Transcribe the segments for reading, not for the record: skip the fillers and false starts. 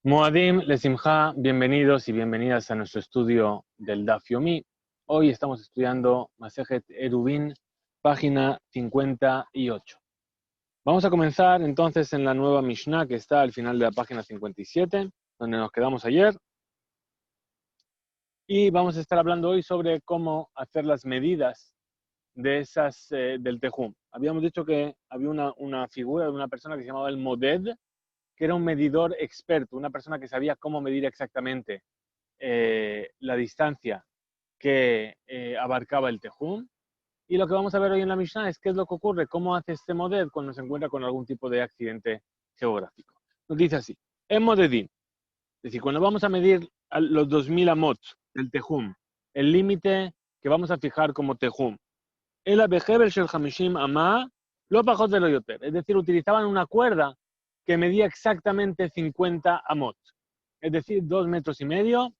Moadim Lesimcha, bienvenidos y bienvenidas a nuestro estudio del Daf Yomi. Hoy estamos estudiando Masejet Eruvin, página 58. Vamos a comenzar entonces en la nueva Mishnah que está al final de la página 57, donde nos quedamos ayer. Y vamos a estar hablando hoy sobre cómo hacer las medidas de esas del Tejum. Habíamos dicho que había una figura de una persona que se llamaba el Moded, que era un medidor experto, una persona que sabía cómo medir exactamente la distancia que abarcaba el Tejum. Y lo que vamos a ver hoy en la Mishnah es qué es lo que ocurre, cómo hace este moded cuando se encuentra con algún tipo de accidente geográfico. Nos dice así, en Modedin, es decir, cuando vamos a medir los 2000 amot del Tejum, el límite que vamos a fijar como Tejum, el Abehebel Shel Hamishim Amá, lo bajos de lo yoter, es decir, utilizaban una cuerda que medía exactamente 50 amot, es decir, 2,5 metros,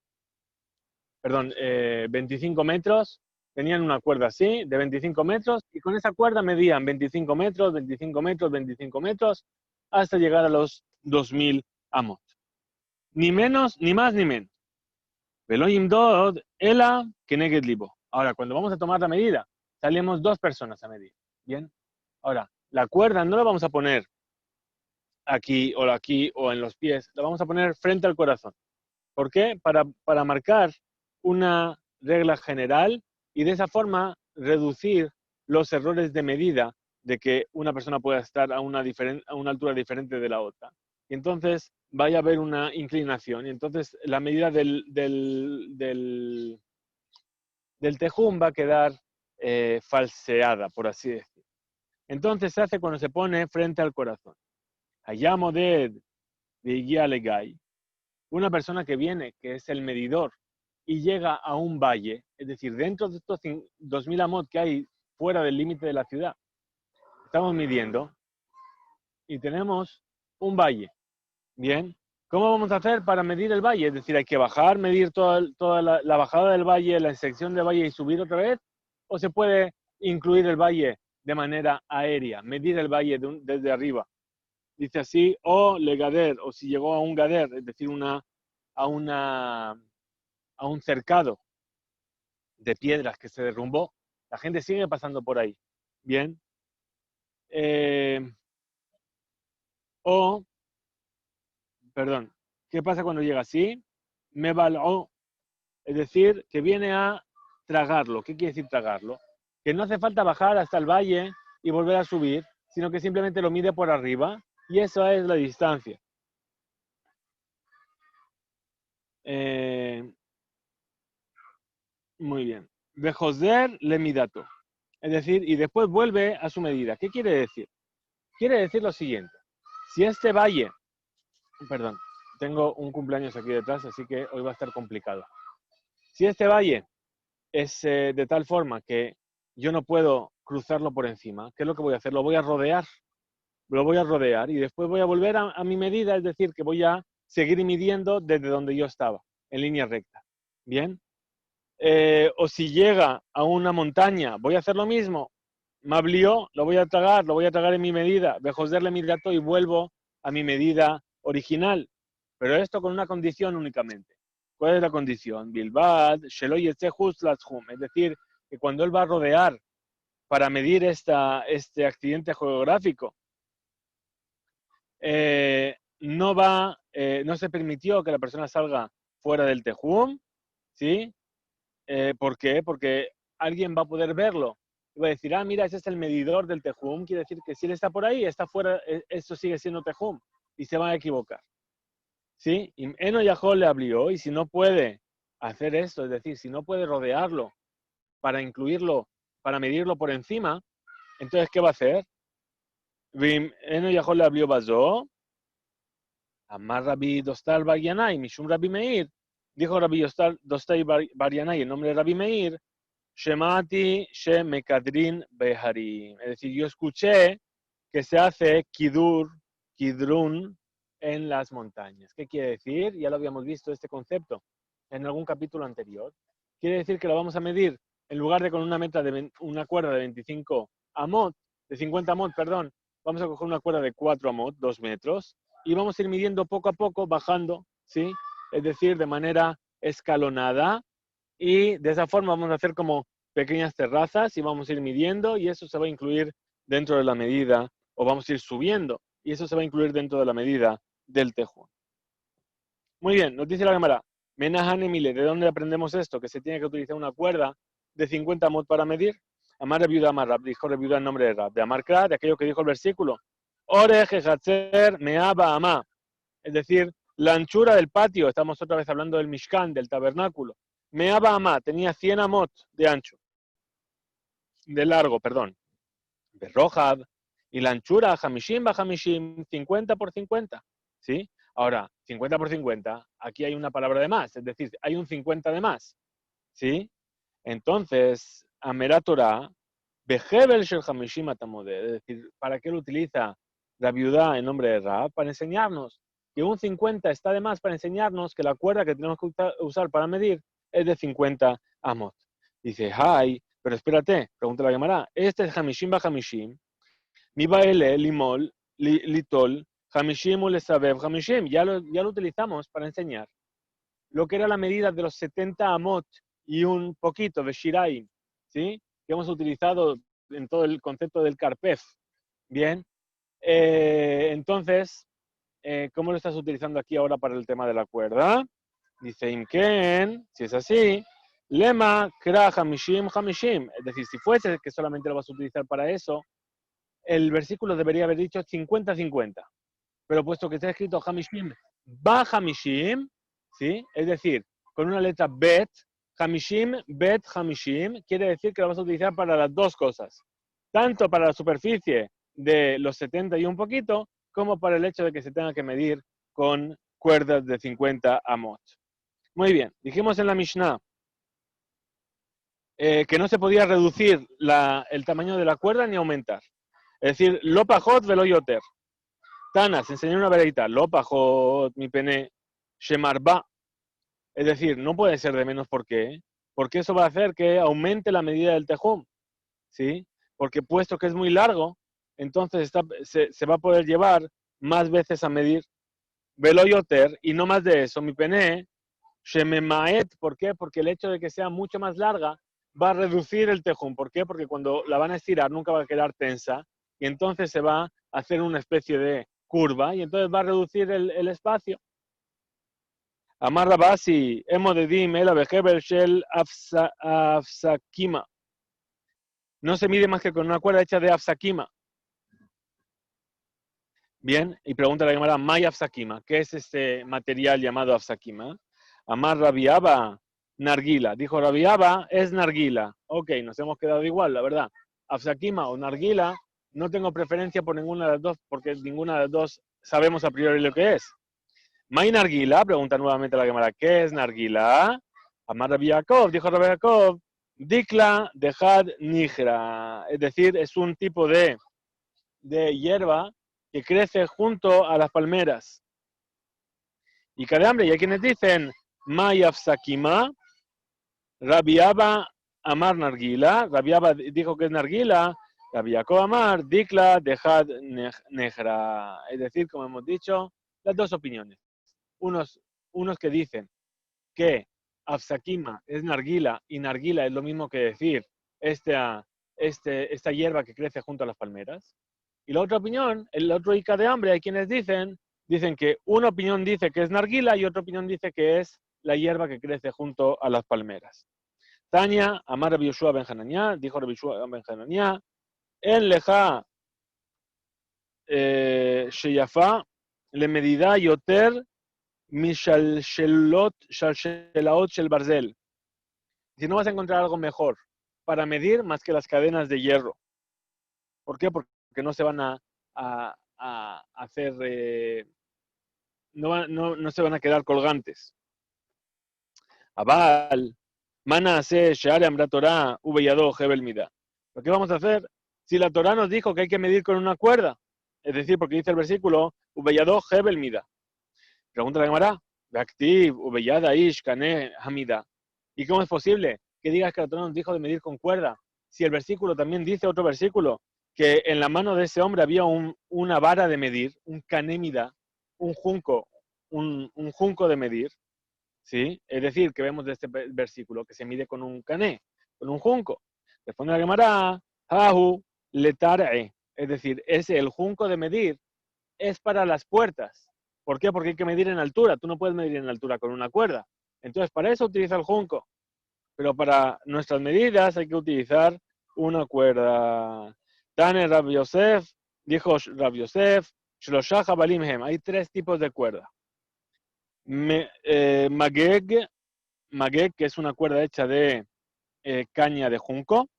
25 metros, tenían una cuerda así, de 25 metros, y con esa cuerda medían 25 metros, 25 metros, 25 metros, hasta llegar a los 2000 amot. Ni menos, ni más, ni menos. Veloyim dod, ela, keneged libo. Ahora, cuando vamos a tomar la medida, salimos dos personas a medir. Bien. Ahora, la cuerda no la vamos a poner aquí o en los pies, la vamos a poner frente al corazón. ¿Por qué? Para marcar una regla general y de esa forma reducir los errores de medida de que una persona pueda estar a una altura diferente de la otra. Y entonces vaya a haber una inclinación. Y entonces la medida del tejum va a quedar falseada, por así decir. Entonces se hace cuando se pone frente al corazón. Hayamo de guía legay. Una persona que viene, que es el medidor, y llega a un valle, es decir, dentro de estos 2000 amot que hay fuera del límite de la ciudad, estamos midiendo y tenemos un valle. Bien, ¿cómo vamos a hacer para medir el valle? Es decir, hay que bajar, medir toda la bajada del valle, la sección del valle y subir otra vez, o se puede incluir el valle de manera aérea, medir el valle desde arriba. Dice así, o legader, o si llegó a un gader, es decir, a un cercado de piedras que se derrumbó, la gente sigue pasando por ahí. Bien. Perdón, ¿qué pasa cuando llega así? Me baló, es decir, que viene a tragarlo. ¿Qué quiere decir tragarlo? Que no hace falta bajar hasta el valle y volver a subir, sino que simplemente lo mide por arriba y esa es la distancia. Muy bien. Bejoser le midato. Es decir, y después vuelve a su medida. ¿Qué quiere decir? Quiere decir lo siguiente. Si este valle, perdón, tengo un cumpleaños aquí detrás, así que hoy va a estar complicado. Si este valle es de tal forma que yo no puedo cruzarlo por encima, ¿qué es lo que voy a hacer? Lo voy a rodear y después voy a volver a mi medida, es decir, que voy a seguir midiendo desde donde yo estaba, en línea recta. ¿Bien? O si llega a una montaña, voy a hacer lo mismo. Mablió, lo voy a tragar en mi medida, vejoserle mi dato y vuelvo a mi medida original. Pero esto con una condición únicamente. ¿Cuál es la condición? Bilbad, Sheloy Latzhum. Es decir, que cuando él va a rodear para medir este accidente geográfico, no se permitió que la persona salga fuera del Tejum, ¿sí? ¿Por qué? Porque alguien va a poder verlo. Y va a decir, mira, ese es el medidor del Tejum. Quiere decir que si él está por ahí, está fuera, esto sigue siendo Tejum. Y se va a equivocar. ¿Sí? Y Eno Yahol le abrió, y si no puede hacer esto, es decir, si no puede rodearlo para incluirlo, para medirlo por encima, entonces, ¿qué va a hacer? Eno Yahol le abrió Bazó, Amar Rabbi Dostal Bar Yanai, Mishum Rabbi Meir, dijo Rabbi Dostal Bar Yanai, en nombre de Rabbi Meir, Shemati Shemekadrin Beharim. Es decir, yo escuché que se hace Kidrun en las montañas. ¿Qué quiere decir? Ya lo habíamos visto este concepto en algún capítulo anterior. Quiere decir que lo vamos a medir en lugar de con una cuerda de 25 amot, de 50 amot, perdón, vamos a coger una cuerda de 4 amot, 2 metros, y vamos a ir midiendo poco a poco, bajando ¿sí? Es decir, de manera escalonada, y de esa forma vamos a hacer como pequeñas terrazas y vamos a ir midiendo y eso se va a incluir dentro de la medida, o vamos a ir subiendo y eso se va a incluir dentro de la medida del tejún. Muy bien, nos dice la Gemara, Menahane Mile, ¿de dónde aprendemos esto? Que se tiene que utilizar una cuerda de 50 amot para medir. Amar viuda Amarrab, dijo viuda en nombre de Rab, de Amarkra, de aquello que dijo el versículo. Oreje Hatzer Meaba Amá, es decir, la anchura del patio, estamos otra vez hablando del Mishkan, del tabernáculo. Meaba Amá, tenía 100 amot de ancho, de largo, perdón. De Rohab, y la anchura, Hamishim ba Hamishim, 50 por 50, ¿sí? Ahora, 50 por 50, aquí hay una palabra de más, es decir, hay un 50 de más, ¿sí? Entonces, Amerá Torah, Behebel shel Hamishim atamode, es decir, ¿para qué lo utiliza la viuda en nombre de Rab? Para enseñarnos que un 50 está de más, para enseñarnos que la cuerda que tenemos que usar para medir es de 50 amot. Dice, ay, pero espérate, pregunta la Gemara, este es Hamishim ba Hamishim, mi baile limol, litol, Hamishim ulesabev Hamishim, ya lo utilizamos para enseñar lo que era la medida de los 70 amot y un poquito de shiraim, ¿sí? Que hemos utilizado en todo el concepto del karpef. Bien, entonces, ¿cómo lo estás utilizando aquí ahora para el tema de la cuerda? Dice Imken, si es así, lema kra hamishim hamishim, es decir, si fuese que solamente lo vas a utilizar para eso, el versículo debería haber dicho 50-50, pero puesto que está escrito hamishim ba hamishim, ¿sí? Es decir, con una letra bet, hamishim bet hamishim, quiere decir que lo vas a utilizar para las dos cosas, tanto para la superficie de los 70 y un poquito, como para el hecho de que se tenga que medir con cuerdas de 50 amot. Muy bien, dijimos en la Mishnah que no se podía reducir el tamaño de la cuerda ni aumentar. Es decir, lo pajot velo yoter. Tana, se enseñó una veredita, lo pajot mi pene shemarba. Es decir, no puede ser de menos, ¿por qué? Porque eso va a hacer que aumente la medida del tejum, ¿sí? Porque puesto que es muy largo, entonces se va a poder llevar más veces a medir velo yoter, y no más de eso, mi pene shememaet. ¿Por qué? Porque el hecho de que sea mucho más larga va a reducir el tejum. ¿Por qué? Porque cuando la van a estirar nunca va a quedar tensa y entonces se va a hacer una especie de curva y entonces va a reducir el espacio. Amar Rabasi, Emodedim, el Abehebel Shel Afsakima. No se mide más que con una cuerda hecha de Afsakima. Bien, y pregunta la Gemara, May Afsakima, ¿qué es este material llamado Afsakima? Amar Rabiaba, Nargila. Dijo Rabiaba, es Nargila. Ok, nos hemos quedado igual, la verdad. Afsakima o Nargila, no tengo preferencia por ninguna de las dos, porque ninguna de las dos sabemos a priori lo que es. May Nargila, pregunta nuevamente la Gemara, ¿qué es Nargila? Amar Rabbi Yaakov, dijo Rabbi Yaakov, Dikla dejad nigra. Es decir, es un tipo de hierba que crece junto a las palmeras. Y cadambre, y hay quienes dicen, Mayaf Sakima, Rabiaba Amar Nargila, Rabiaba dijo que es Nargila, Rabiaco Amar, Dikla, Dejad Negra. Es decir, como hemos dicho, las dos opiniones. Unos que dicen que Afsakima es Nargila y Nargila es lo mismo que decir esta hierba que crece junto a las palmeras. Y la otra opinión, el otro Ica de hambre, hay quienes dicen que una opinión dice que es narguila y otra opinión dice que es la hierba que crece junto a las palmeras. Tania, Amar Rabbi Yoshua ben Hananiah, dijo Rabbi Yoshua ben Hananiah, en leja sheyafa le medida yoter mishalshelot shalshelaot shel barzel. Si no vas a encontrar algo mejor para medir más que las cadenas de hierro. ¿Por qué? Porque no se van a hacer, no se van a quedar colgantes. Abal, mana hace Share Amra Torah, Ubeyado, Hebel Mida. ¿Lo que vamos a hacer? Si la Torah nos dijo que hay que medir con una cuerda, es decir, porque dice el versículo, Ubeyado, Hebel Mida. Pregunta la Gemara, Beaktiv, Ubeyada, Ish, Kane, Hamida. ¿Y cómo es posible que digas que la Torah nos dijo de medir con cuerda? Si el versículo también dice, otro versículo, que en la mano de ese hombre había una vara de medir, un canémida, un junco, un junco de medir, ¿sí? Es decir, que vemos de este versículo que se mide con un cané, con un junco. Responde la Gemara, Hahu letare, es decir, el junco de medir es para las puertas. ¿Por qué? Porque hay que medir en altura. Tú no puedes medir en altura con una cuerda. Entonces, para eso utiliza el junco. Pero para nuestras medidas hay que utilizar una cuerda. Tane Rav Yosef, dijo Rav Yosef, Shlosha Jabalim Hem. Hay 3 tipos de cuerda. Mageg, que es una cuerda hecha de caña de junco.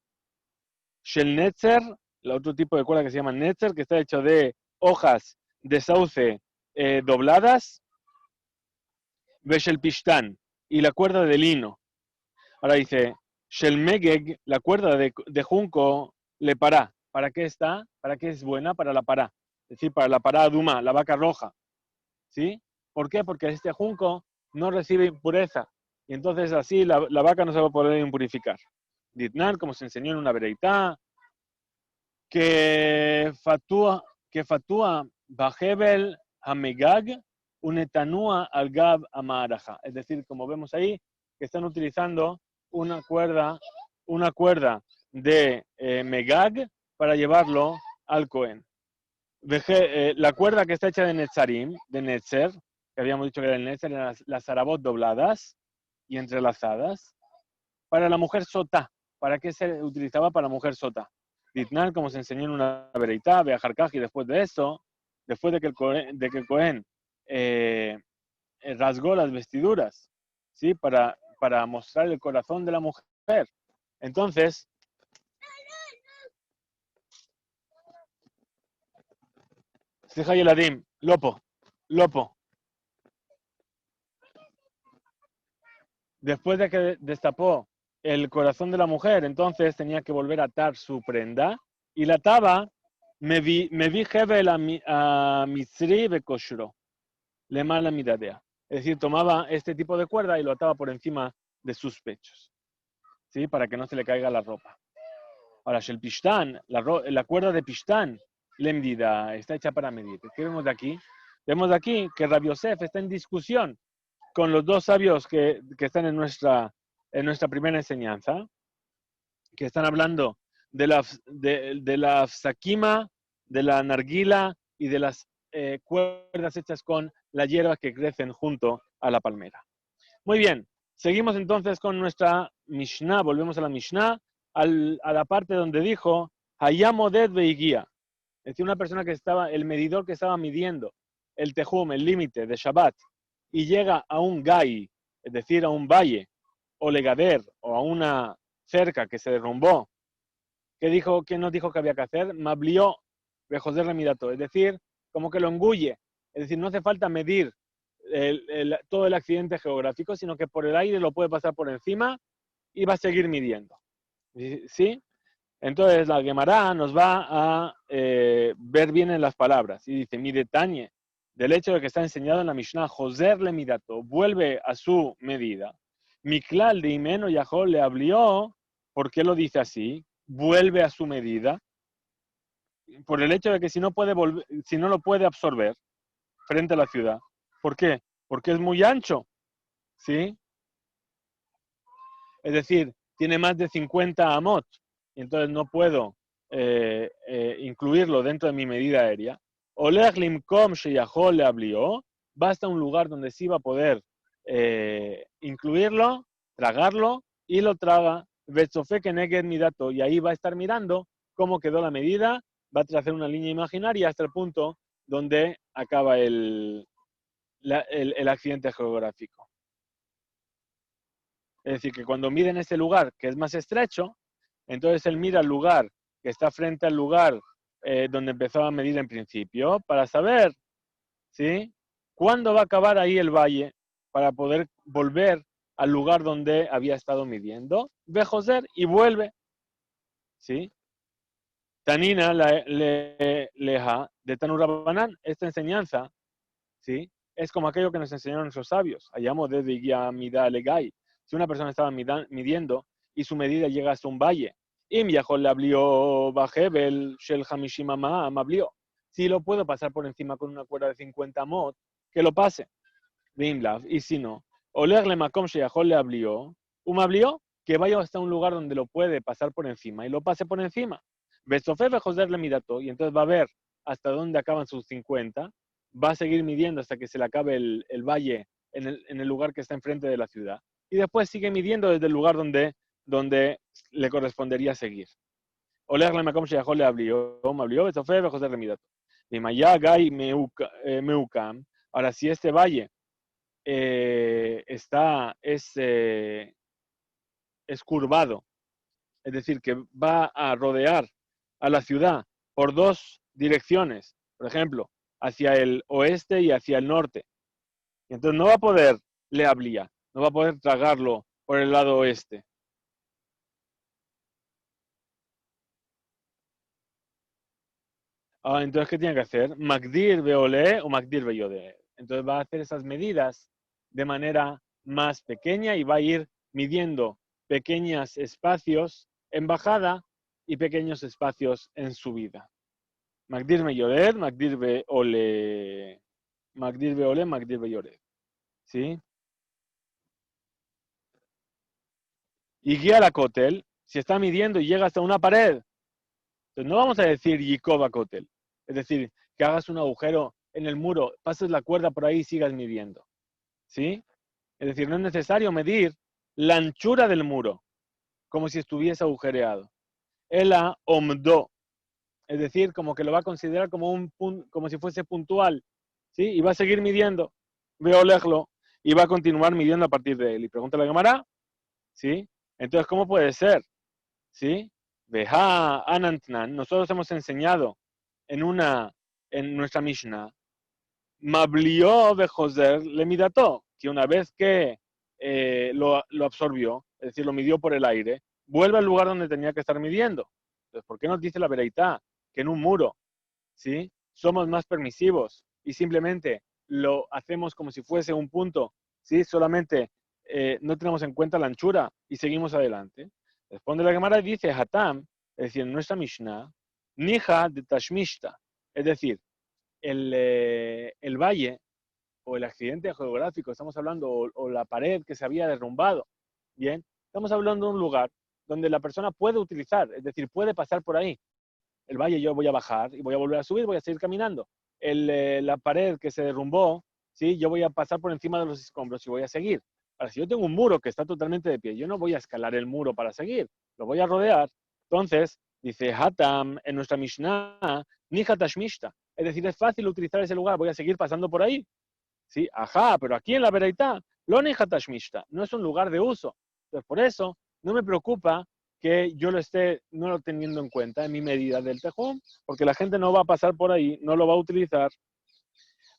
Shel Netzer, el otro tipo de cuerda que se llama Netzer, que está hecho de hojas de sauce dobladas. Veshel Pishtan, y la cuerda de lino. Ahora dice, Shel Megeg, la cuerda de junco, le pará. ¿Para qué está? ¿Para qué es buena? Para la pará. Es decir, para la pará aduma, la vaca roja. ¿Sí? ¿Por qué? Porque este junco no recibe impureza. Y entonces así la vaca no se va a poder impurificar. Ditnar, como se enseñó en una vereitá, que fatúa bajebel hamegag unetanúa al gab amaraja. Es decir, como vemos ahí, que están utilizando una cuerda de megag para llevarlo al Cohen. La cuerda que está hecha de netzarim, de netzer, que habíamos dicho que era el netzer, eran las zarabot dobladas y entrelazadas, para la mujer sotá. ¿Para qué se utilizaba para la mujer sotá? Ditnar, como se enseñó en una vereitá, Beajarkaj, y después de eso, después de que el Cohen rasgó las vestiduras, ¿sí? Para mostrar el corazón de la mujer. Entonces, Sija Yeladim, Lopo. Después de que destapó el corazón de la mujer, entonces tenía que volver a atar su prenda y la ataba, me vi Hevel a Mitzri Bekoshro, le mala miradea. Es decir, tomaba este tipo de cuerda y lo ataba por encima de sus pechos, ¿sí? Para que no se le caiga la ropa. Ahora, el Pishtán, la cuerda de Pishtán, le medida, está hecha para medir. ¿Qué vemos de aquí? Vemos de aquí que Rabbi Yosef está en discusión con los 2 sabios que están en nuestra primera enseñanza, que están hablando de la sakima, de la narguila y de las cuerdas hechas con la hierba que crecen junto a la palmera. Muy bien, seguimos entonces con nuestra Mishnah, volvemos a la Mishnah, a la parte donde dijo, Hayamoded Beiguía, es decir, una persona que estaba, el medidor que estaba midiendo el tejum, el límite de Shabbat, y llega a un gai, es decir, a un valle, o legader, o a una cerca que se derrumbó, ¿qué nos dijo que había que hacer? Mablió, Bejoser Remirato, es decir, como que lo engulle, es decir, no hace falta medir todo el accidente geográfico, sino que por el aire lo puede pasar por encima y va a seguir midiendo. ¿Sí? Entonces la Gemara nos va a ver bien en las palabras y dice, mi detalle del hecho de que está enseñado en la Mishnah, Joser le midato, vuelve a su medida. Miklal de Imeno Yahol le habló, ¿por qué lo dice así? Vuelve a su medida, por el hecho de que si no lo puede absorber frente a la ciudad. ¿Por qué? Porque es muy ancho, ¿sí? Es decir, tiene más de 50 amot, y entonces no puedo incluirlo dentro de mi medida aérea. Oleg limkom sheyahol le ablió, basta un lugar donde sí va a poder incluirlo, tragarlo, y lo traga, vetzofe keneged midato, y ahí va a estar mirando cómo quedó la medida, va a trazar una línea imaginaria hasta el punto donde acaba el accidente geográfico. Es decir, que cuando mide en ese lugar que es más estrecho, entonces él mira el lugar que está frente al lugar donde empezó a medir en principio, para saber, ¿sí?, cuándo va a acabar ahí el valle, para poder volver al lugar donde había estado midiendo, ve Joser y vuelve, ¿sí? Tanina leja de Tanurabanán, esta enseñanza, ¿sí?, es como aquello que nos enseñaron nuestros sabios. Hayamos de guía mida legai. Si una persona estaba midiendo y su medida llega hasta un valle, si lo puedo pasar por encima con una cuerda de 50 mod, que lo pase. Vimlav, y si no, oler le makom sheyachol le abrió, que vaya hasta un lugar donde lo puede pasar por encima y lo pase por encima. Besofe Joser le midato, y entonces va a ver hasta dónde acaban sus 50, va a seguir midiendo hasta que se le acabe el valle en el lugar que está enfrente de la ciudad, y después sigue midiendo desde el lugar donde le correspondería seguir. Oler le makom sheyachol le abrió, besofe Joser le midato. Mimaya gai meukam. Ahora, si este valle es curvado, es decir, que va a rodear a la ciudad por dos direcciones, por ejemplo, hacia el oeste y hacia el norte. Y entonces no va a poder leablía, no va a poder tragarlo por el lado oeste. Entonces, ¿qué tiene que hacer? Magdir beole o Magdir beyode. Entonces va a hacer esas medidas de manera más pequeña y va a ir midiendo pequeños espacios en bajada y pequeños espacios en subida. Magdir beyored, Magdir beole, Magdir beole, Magdir beyored. ¿Sí? Y guía la cotel, si está midiendo y llega hasta una pared, entonces no vamos a decir Yikova Kotel, es decir, que hagas un agujero en el muro, pases la cuerda por ahí y sigas midiendo. ¿Sí? Es decir, no es necesario medir la anchura del muro, como si estuviese agujereado. Ela omdo, es decir, como que lo va a considerar como si fuese puntual, ¿sí? Y va a seguir midiendo, veo lejlo, y va a continuar midiendo a partir de él. Y pregunta la cámara, ¿sí? Entonces, ¿cómo puede ser? ¿Sí? Veja anantnan, nosotros hemos enseñado en nuestra Mishnah, Mablió de Joser le midató, que una vez que lo absorbió, es decir, lo midió por el aire, vuelve al lugar donde tenía que estar midiendo. Entonces, ¿por qué nos dice la vereitá que en un muro, ¿sí? Somos más permisivos y simplemente lo hacemos como si fuese un punto, ¿sí? Solamente no tenemos en cuenta la anchura y seguimos adelante? Responde la Gemara y dice, Hatam, es decir, en nuestra Mishnah, Nija de Tashmishta, es decir, el valle o el accidente geográfico, estamos hablando, o la pared que se había derrumbado, bien, estamos hablando de un lugar donde la persona puede utilizar, es decir, puede pasar por ahí. El valle yo voy a bajar y voy a volver a subir, voy a seguir caminando. La pared que se derrumbó, ¿sí? Yo voy a pasar por encima de los escombros y voy a seguir. Ahora, si yo tengo un muro que está totalmente de pie, yo no voy a escalar el muro para seguir, lo voy a rodear. Entonces, dice Hatam en nuestra Mishnah, ni Hatashmishta. Es decir, es fácil utilizar ese lugar, voy a seguir pasando por ahí. ¿Sí? Ajá, pero aquí en la Bereitá, lo ni Hatashmishta, no es un lugar de uso. Entonces, por eso, no me preocupa que yo no lo teniendo en cuenta en mi medida del tejón, porque la gente no va a pasar por ahí, no lo va a utilizar.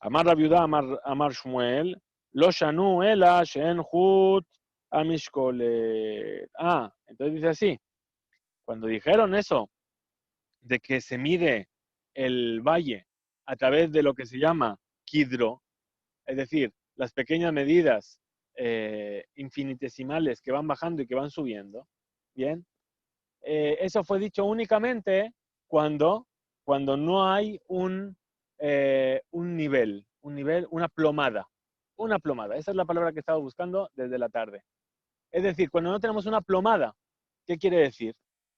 Amar la viuda, Amar Shmuel, lo shanu ela shen hut amishkolet. Entonces dice así, cuando dijeron eso, de que se mide el valle a través de lo que se llama kidro, es decir, las pequeñas medidas infinitesimales que van bajando y que van subiendo, ¿bien? Eso fue dicho únicamente cuando no hay un nivel, una plomada. Una plomada, esa es la palabra que estaba buscando desde la tarde. Es decir, cuando no tenemos una plomada, ¿qué quiere decir?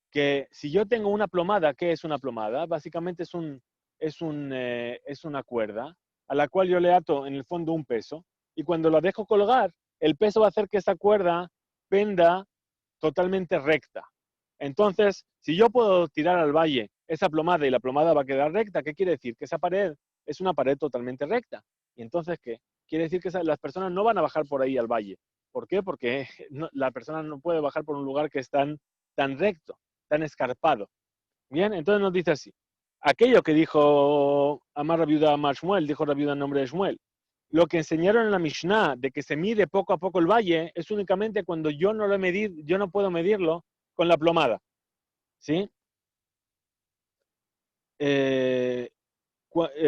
Que si yo tengo una plomada, ¿qué es una plomada? Básicamente es una cuerda a la cual yo le ato en el fondo un peso y cuando la dejo colgar, el peso va a hacer que esa cuerda penda totalmente recta. Entonces, si yo puedo tirar al valle esa plomada y la plomada va a quedar recta, ¿qué quiere decir? Que esa pared es una pared totalmente recta. ¿Y entonces qué? Quiere decir que las personas no van a bajar por ahí al valle. ¿Por qué? Porque la persona no puede bajar por un lugar que es tan recto, tan escarpado. Bien, entonces nos dice así. Aquello que dijo Amar Rabiuda Amar Shmuel, dijo Rabiuda en nombre de Shmuel. Lo que enseñaron en la Mishnah de que se mide poco a poco el valle es únicamente cuando yo no puedo medirlo con la plomada. ¿Sí?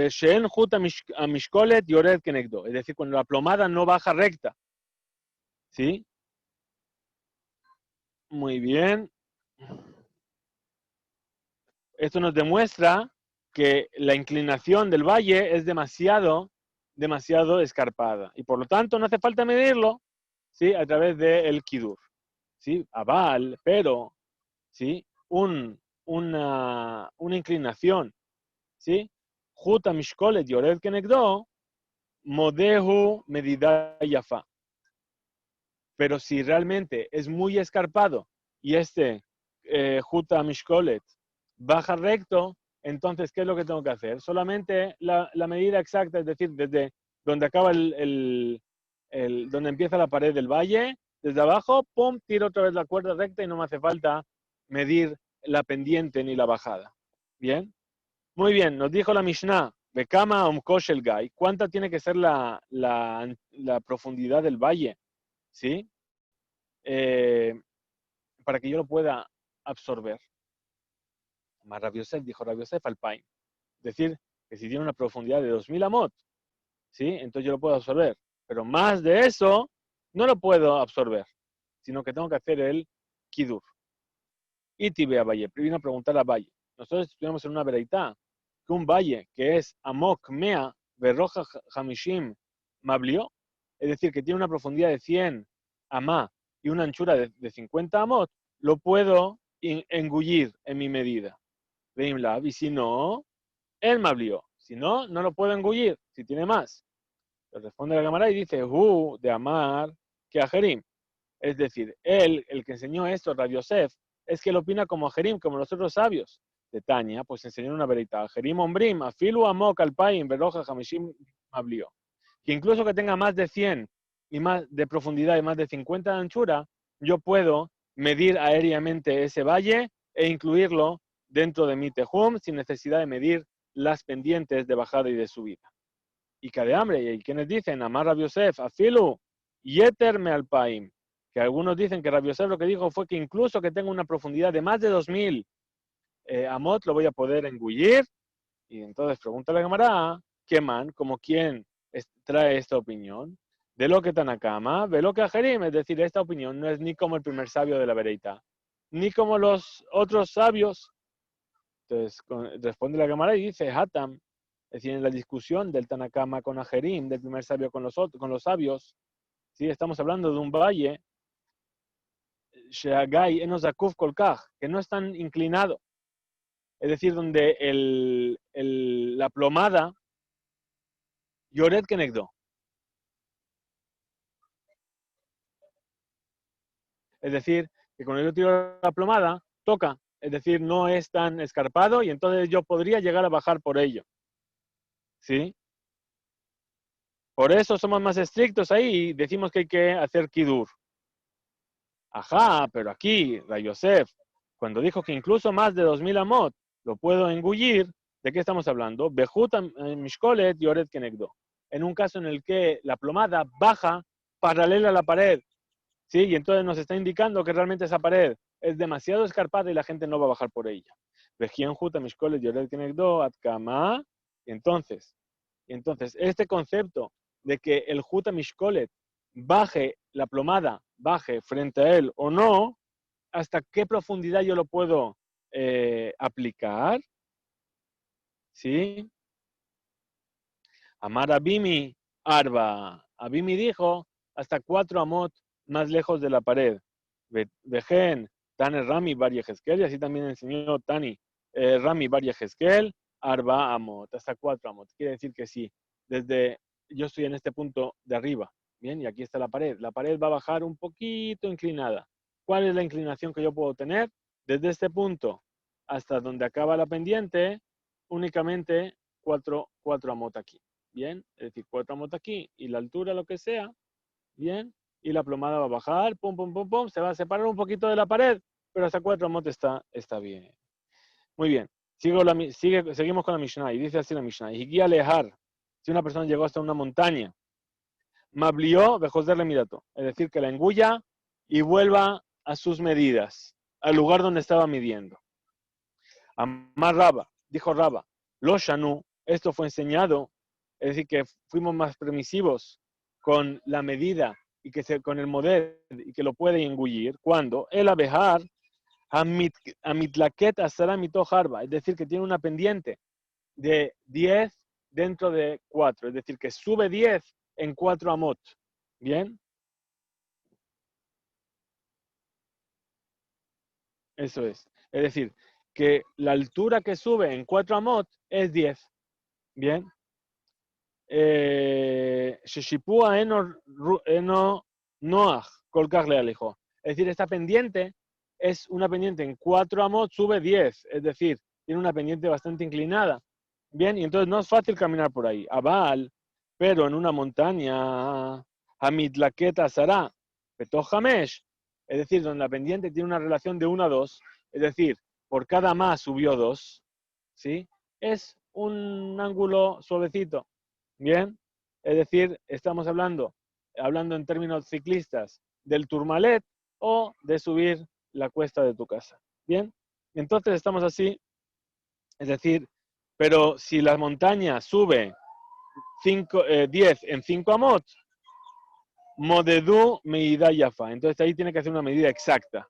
Sheen Hut Amishkolet Yored Kenegdo. Es decir, cuando la plomada no baja recta. ¿Sí? Muy bien. Esto nos demuestra que la inclinación del valle es demasiado demasiado escarpada. Y por lo tanto no hace falta medirlo, ¿sí? A través del kidur. ¿Sí? Aval, pero, ¿sí? Una inclinación, ¿sí? Juta mishkolet yored kenegdo, modehu medida yafa. Pero si realmente es muy escarpado y Juta Mishkolet baja recto, entonces, ¿qué es lo que tengo que hacer? Solamente la medida exacta, es decir, desde donde acaba donde empieza la pared del valle, desde abajo, pum, tiro otra vez la cuerda recta y no me hace falta medir la pendiente ni la bajada. ¿Bien? Muy bien, nos dijo la Mishnah, Bekama Omkosh el Gai, ¿cuánta tiene que ser la profundidad del valle? ¿Sí? Para que yo lo pueda absorber. Más Rabbi Yosef, dijo Rabbi Yosef al Pain. Es decir, que si tiene una profundidad de 2000 amot, ¿sí? Entonces yo lo puedo absorber. Pero más de eso, no lo puedo absorber, sino que tengo que hacer el Kidur. Y Tibe a Valle, vino a preguntar a Valle. Nosotros estudiamos en una vereitá que un valle que es Amok Mea, Berroja Hamishim Mablio, es decir, que tiene una profundidad de 100 amá y una anchura de 50 amot, lo puedo engullir en mi medida. Y si no, él mablió. Si no, no lo puedo engullir, si tiene más. Le responde la cámara y dice, de amar que a Jerim. Es decir, él, el que enseñó esto, Rabbi Yosef, es que él opina como Jerim, como los otros sabios de Tania, pues enseñó una verita. Jerim ombrim, afilu amok alpaim, beroja hamishim mablió. Que incluso que tenga más de 100 y más de profundidad y más de 50 de anchura, yo puedo medir aéreamente ese valle e incluirlo dentro de mi tejum sin necesidad de medir las pendientes de bajada y de subida. Y que de hambre, y quienes dicen, Amar Rabbi Yosef, afilu, yeter me alpaim, que algunos dicen que Rabbi Yosef lo que dijo fue que incluso que tenga una profundidad de más de 2000 amot, lo voy a poder engullir. Y entonces pregunta la Gemara, ¿qué man? ¿Como quién trae esta opinión? De lo que Tanakama, de lo que Ajerim, es decir, esta opinión no es ni como el primer sabio de la Bereita, ni como los otros sabios. Entonces responde la Gemara y dice, Hatam, es decir, en la discusión del Tanakama con Ajerim, del primer sabio con los sabios, ¿sí? Estamos hablando de un valle, Sheagai Enosakuf Kolkaj, que no es tan inclinado. Es decir, donde la plomada, Yored Kenegdo. Es decir, que cuando yo tiro la plomada, toca. Es decir, no es tan escarpado y entonces yo podría llegar a bajar por ello. ¿Sí? Por eso somos más estrictos ahí y decimos que hay que hacer kidur. Ajá, pero aquí, Rabbi Yosef, cuando dijo que incluso más de 2000 amot lo puedo engullir, ¿de qué estamos hablando? Bejut mishkolet yored kenegdo. En un caso en el que la plomada baja paralela a la pared, ¿sí? Y entonces nos está indicando que realmente esa pared es demasiado escarpada y la gente no va a bajar por ella. Vejian juta mishkolet yored kenegdo atkama. Entonces, este concepto de que el juta mishkolet baje la plomada, baje frente a él o no, hasta qué profundidad yo lo puedo aplicar, ¿sí? Amar Abimi Arba. Abimi dijo hasta 4 amot más lejos de la pared. Vejen, Tane Rami Bar Yehezkel, y así también enseñó Tani Rami Bar Yehezkel, Arba amot, hasta 4 amot. Quiere decir que sí, yo estoy en este punto de arriba, bien, y aquí está la pared. La pared va a bajar un poquito inclinada. ¿Cuál es la inclinación que yo puedo tener? Desde este punto hasta donde acaba la pendiente, únicamente 4 amot aquí. Bien, es decir, 4 amot aquí y la altura, lo que sea, bien, y la plomada va a bajar, pum, pum, pum, pum, se va a separar un poquito de la pared, pero hasta 4 amot está bien. Muy bien, seguimos con la Mishnah, y dice así la Mishnah, y guía lejar, si una persona llegó hasta una montaña, mablió, bejoser le mirato, es decir, que la engulla y vuelva a sus medidas, al lugar donde estaba midiendo. Amar Raba, dijo Raba, lo shanu, esto fue enseñado, es decir, que fuimos más permisivos con la medida y con el modelo y que lo puede engullir, cuando el abejar amitlaket asara mito harba, es decir, que tiene una pendiente de 10 dentro de 4, es decir, que sube 10 en 4 amot. ¿Bien? Eso es. Es decir, que la altura que sube en 4 amot es 10. ¿Bien? Sheshipua eno noach, kolkach le alejó. Es decir, esta pendiente es una pendiente en 4 amot, sube 10. Es decir, tiene una pendiente bastante inclinada. Bien, y entonces no es fácil caminar por ahí. Abal, pero en una montaña, Hamitlaqueta Sará, Petoj Hamesh, es decir, donde la pendiente tiene una relación de 1 a 2, es decir, por cada más subió 2, ¿sí? Es un ángulo suavecito. Bien, es decir, estamos hablando en términos ciclistas, del Tourmalet o de subir la cuesta de tu casa. Bien, entonces estamos así, es decir, pero si la montaña sube 10 en 5 amot, Modedu Meida Yafa. Entonces ahí tiene que hacer una medida exacta.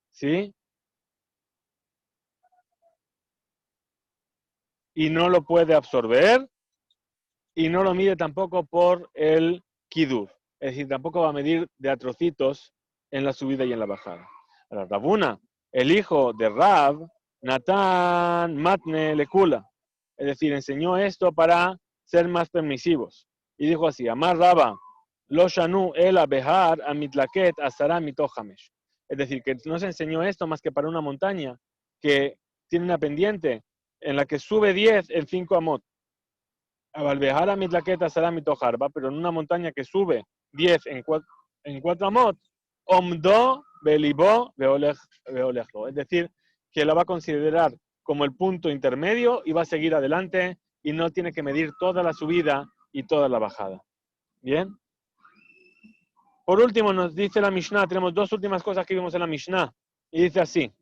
¿Sí? Y no lo puede absorber y no lo mide tampoco por el Kidur. Es decir, tampoco va a medir de a trocitos en la subida y en la bajada. Ahora, Rabuna, el hijo de Rab, Natán Matne Lekula. Es decir, enseñó esto para ser más permisivos. Y dijo así, Amar Raba, Lo Shanu el Abehar Amitlaket Asara Mitohamesh. Es decir, que no se enseñó esto más que para una montaña que tiene una pendiente en la que sube 10 en 5 amot. Abalbejar a Mitlaqueta será Mitojarba, pero en una montaña que sube 10 en 4 amot, Omdo Belibó Veolejlo. Es decir, que la va a considerar como el punto intermedio y va a seguir adelante y no tiene que medir toda la subida y toda la bajada. ¿Bien? Por último, nos dice la Mishnah, tenemos dos últimas cosas que vimos en la Mishnah, y dice así,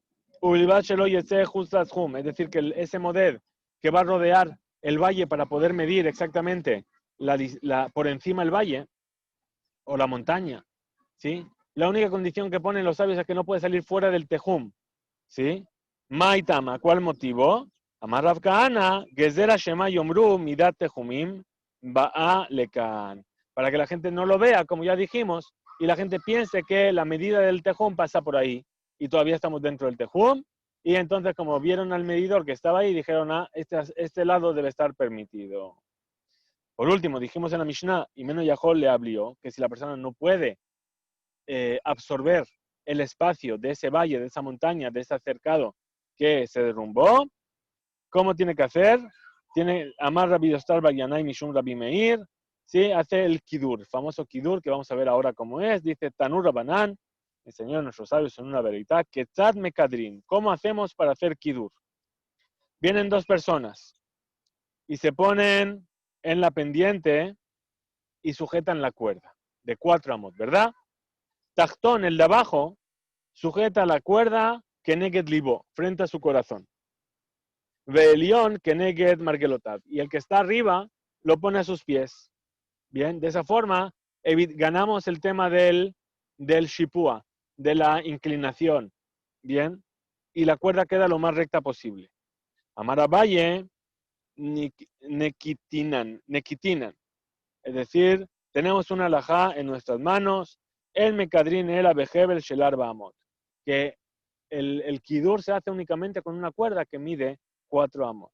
es decir, que ese model que va a rodear el valle para poder medir exactamente por encima del valle o la montaña, ¿sí? La única condición que ponen los sabios es que no puede salir fuera del tejum, ¿sí? Maitama, ¿cuál motivo? Amar Rav Kahana, Gezera Shema Yomru Midat Tejumim Ba'a Lekan. Para que la gente no lo vea, como ya dijimos, y la gente piense que la medida del tejum pasa por ahí y todavía estamos dentro del tejum. Y entonces, como vieron al medidor que estaba ahí, dijeron, este lado debe estar permitido. Por último, dijimos en la Mishnah, y menos Yahol le habló, que si la persona no puede absorber el espacio de ese valle, de esa montaña, de ese cercado que se derrumbó, ¿cómo tiene que hacer? Tiene Amar Rabbi Yostar Bayanay Mishum Rabbi Meir, ¿sí? Hace el Kidur, famoso Kidur, que vamos a ver ahora cómo es. Dice Tanur Rabanán, enseñó a nuestros sabios en una veredad, que Tzad Mekadrin, ¿cómo hacemos para hacer Kidur? Vienen dos personas y se ponen en la pendiente y sujetan la cuerda de 4 amot, ¿verdad? Tachtón, el de abajo, sujeta la cuerda Keneged Libo, frente a su corazón. Veelión Keneged Margelotav. Y el que está arriba lo pone a sus pies. Bien, de esa forma ganamos el tema del shipua, de la inclinación. Bien, y la cuerda queda lo más recta posible. Amarabaye, nekitinan. Es decir, tenemos una alajá en nuestras manos, el mekadrin el abejebel shelar ba'amot, que el kidur se hace únicamente con una cuerda que mide 4 amot.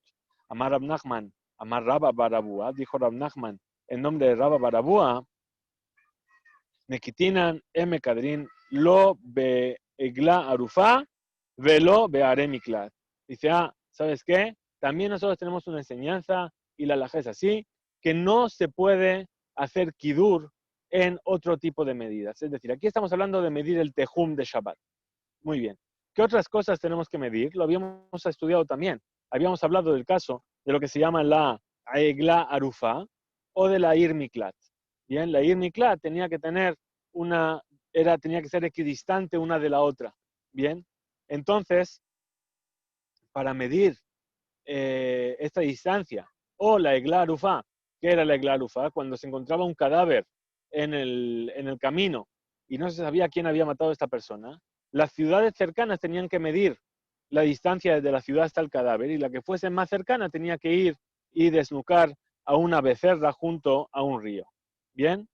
Amar Rab Nachman, Amar Rabba Barabúa, dijo Rab Nachman, en nombre de Rabba Barabúa, nekitinan el mekadrin lo beegla arufá velo beare miklat. Dice, ¿sabes qué? También nosotros tenemos una enseñanza, y la alajá es así, que no se puede hacer kidur en otro tipo de medidas. Es decir, aquí estamos hablando de medir el tejum de Shabbat. Muy bien. ¿Qué otras cosas tenemos que medir? Lo habíamos estudiado también. Habíamos hablado del caso de lo que se llama la Aegla Arufa o de la Ir Miklat. Bien, la Ir Miklat tenía que tener tenía que ser equidistante una de la otra. Bien, entonces, para medir esta distancia, o la Egla Arufa, ¿qué era la Egla Arufa? Cuando se encontraba un cadáver en el camino y no se sabía quién había matado a esta persona, las ciudades cercanas tenían que medir la distancia desde la ciudad hasta el cadáver, y la que fuese más cercana tenía que ir y desnucar a una becerra junto a un río. ¿Bien?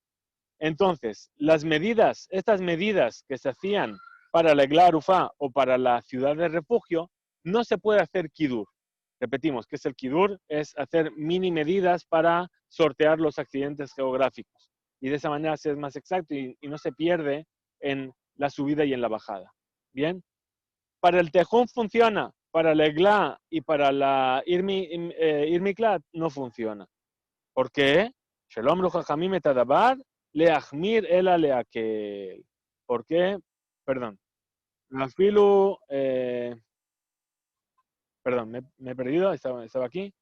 Entonces, estas medidas que se hacían para la Egla Arufá o para la ciudad de refugio, no se puede hacer kidur. Repetimos, ¿qué es el kidur? Es hacer mini medidas para sortear los accidentes geográficos. Y de esa manera se es más exacto y no se pierde en la subida y en la bajada. ¿Bien? Para el tejón funciona, para la Egla y para la Irmiklat no funciona. ¿Por qué? Shalom lo jajamim etadabar leachmir ela leakel. ¿Por qué? Perdón. Afilu, perdón, me he perdido, estaba aquí.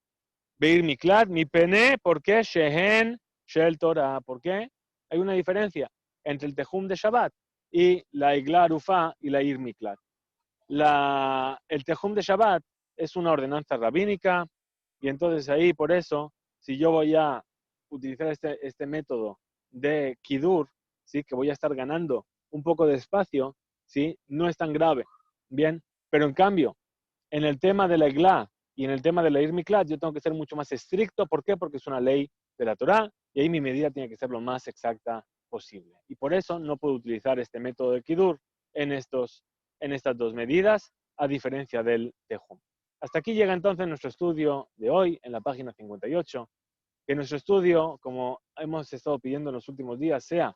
Beir miklat, mi pene, ¿por qué? Shehen, shel Torah. ¿Por qué? Hay una diferencia entre el tejum de Shabbat y la igla arufá y la ir miklat. El tejum de Shabbat es una ordenanza rabínica y entonces ahí, por eso, si yo voy a utilizar este método de kidur, ¿sí? Que voy a estar ganando un poco de espacio, ¿sí? No es tan grave, ¿bien? Pero en cambio, en el tema de la igla y en el tema de la irmiklat, yo tengo que ser mucho más estricto. ¿Por qué? Porque es una ley de la Torá y ahí mi medida tiene que ser lo más exacta posible. Y por eso no puedo utilizar este método de kidur en estas dos medidas, a diferencia del tejum. Hasta aquí llega entonces nuestro estudio de hoy, en la página 58, que nuestro estudio, como hemos estado pidiendo en los últimos días, sea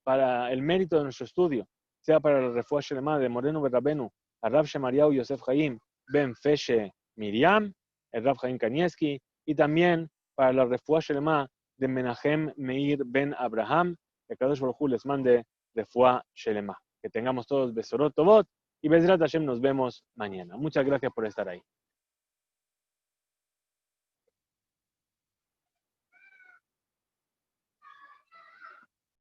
para el mérito de nuestro estudio, sea para la refuá shelema de Moreno Berrabenu, a Rav Shemariau Yosef Haim Ben Feshe Miriam, el Rav Haim Kanievski, y también para la refuá shelema de Menachem Meir Ben Abraham, que Kadosh Baruj Hu les mande refuá shelema. Que tengamos todos Besorot Tovot y Bezrat Hashem nos vemos mañana. Muchas gracias por estar ahí.